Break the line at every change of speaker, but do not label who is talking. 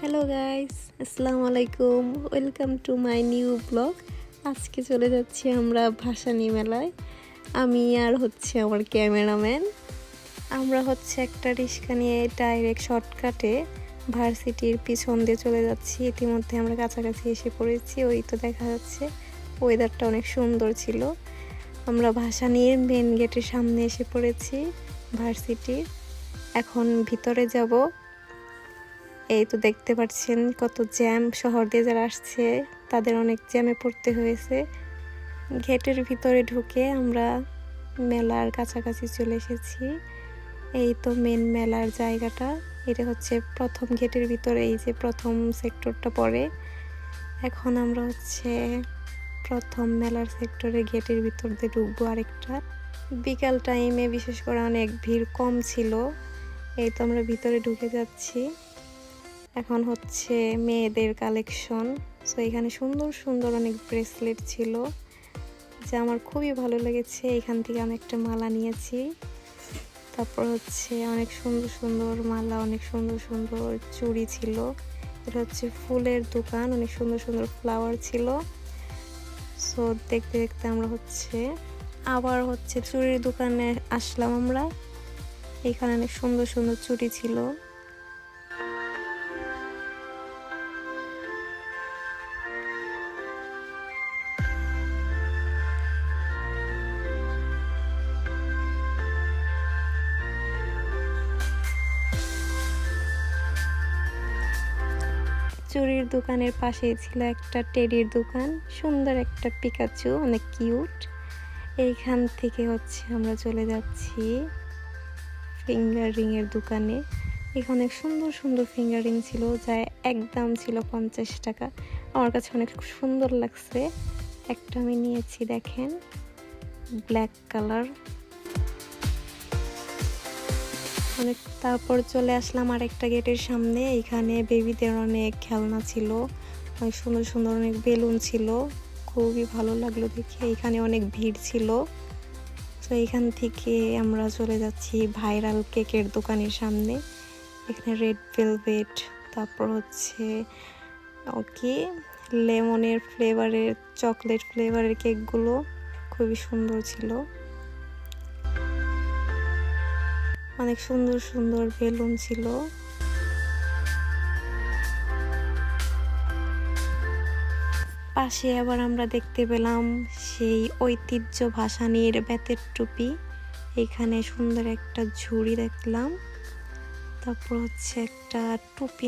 Hello guys, আসসালামু আলাইকুম। Welcome to my new blog. আজকে চলে যাচ্ছি আমরা ভাসানী মেলায়। আমি আর আমার ক্যামেরাম্যান। আমরা একটা রিক্সা নিয়ে ডাইরেক্ট শর্টকাটে ভার্সিটির পিছন দিয়ে চলে যাচ্ছি। ইতিমধ্যে আমরা কাছাকাছি এসে পড়েছি। ওই তো দেখা যাচ্ছে, ওয়েদারটা অনেক সুন্দর ছিল। আমরা ভাসানীর মেন গেটের সামনে এসে পড়েছি ভার্সিটির। এখন ভিতরে যাব। এই তো দেখতে পাচ্ছেন কত জ্যাম, শহর দিয়ে যারা আসছে তাদের অনেক জ্যামে পড়তে হয়েছে। গেটের ভিতরে ঢুকে আমরা মেলার কাছাকাছি চলে এসেছি। এই তো মেন মেলার জায়গাটা, এটা প্রথম গেটের ভিতরে, এই যে প্রথম সেক্টরটা পড়ে। এখন আমরা প্রথম মেলার সেক্টরে গেটের ভিতর দিয়ে ঢুকবো আরেকটা। বিকাল টাইমে বিশেষ করে অনেক ভিড় কম ছিল। এই তো আমরা ভিতরে ঢুকে যাচ্ছি। এখন মেয়েদের কালেকশন। সো এখানে সুন্দর সুন্দর অনেক ব্রেসলেট ছিল, যা আমার খুবই ভালো লেগেছে। এখান থেকে আমি একটা মালা নিয়েছি। তারপর অনেক সুন্দর সুন্দর মালা, অনেক সুন্দর সুন্দর চুড়ি ছিল। এটা ফুলের দোকান, অনেক সুন্দর সুন্দর ফ্লাওয়ার ছিল। সো দেখতে দেখতে আমরা আবার চুড়ির দোকানে আসলাম আমরা। এখানে অনেক সুন্দর সুন্দর চুড়ি ছিল। চুড়ির দোকানের পাশেই ছিল একটা টেডির দোকান, সুন্দর একটা পিকাচু, অনেক কিউট। এইখান থেকে আমরা চলে যাচ্ছি ফিঙ্গার রিং এর দোকানে। এখানে অনেক সুন্দর সুন্দর ফিঙ্গার রিং ছিল, যা একদম ছিল 50 টাকা। আমার কাছে অনেক সুন্দর লাগছে। একটা আমি নিয়েছি, দেখেন, ব্ল্যাক কালার। তারপর চলে আসলাম আরেকটা গেটের সামনে। এখানে বেবিদের অনেক খেলনা ছিল, অনেক সুন্দর সুন্দর অনেক বেলুন ছিল। খুবই ভালো লাগলো দেখে। এখানে অনেক ভিড় ছিল। তো এখান থেকে আমরা চলে যাচ্ছি ভাইরাল কেকের দোকানের সামনে। এখানে রেড ভেলভেট, তারপর লেমনের ফ্লেভারের, চকলেট ফ্লেভারের কেকগুলো খুবই সুন্দর ছিল। অনেক সুন্দর সুন্দর বেলুন ছিল। পাশে আবার আমরা দেখতে পেলাম সেই ঐতিহ্য ভাসানীর বেতের টুপি। এখানে সুন্দর একটা ঝুড়ি দেখলাম। তারপর একটা টুপি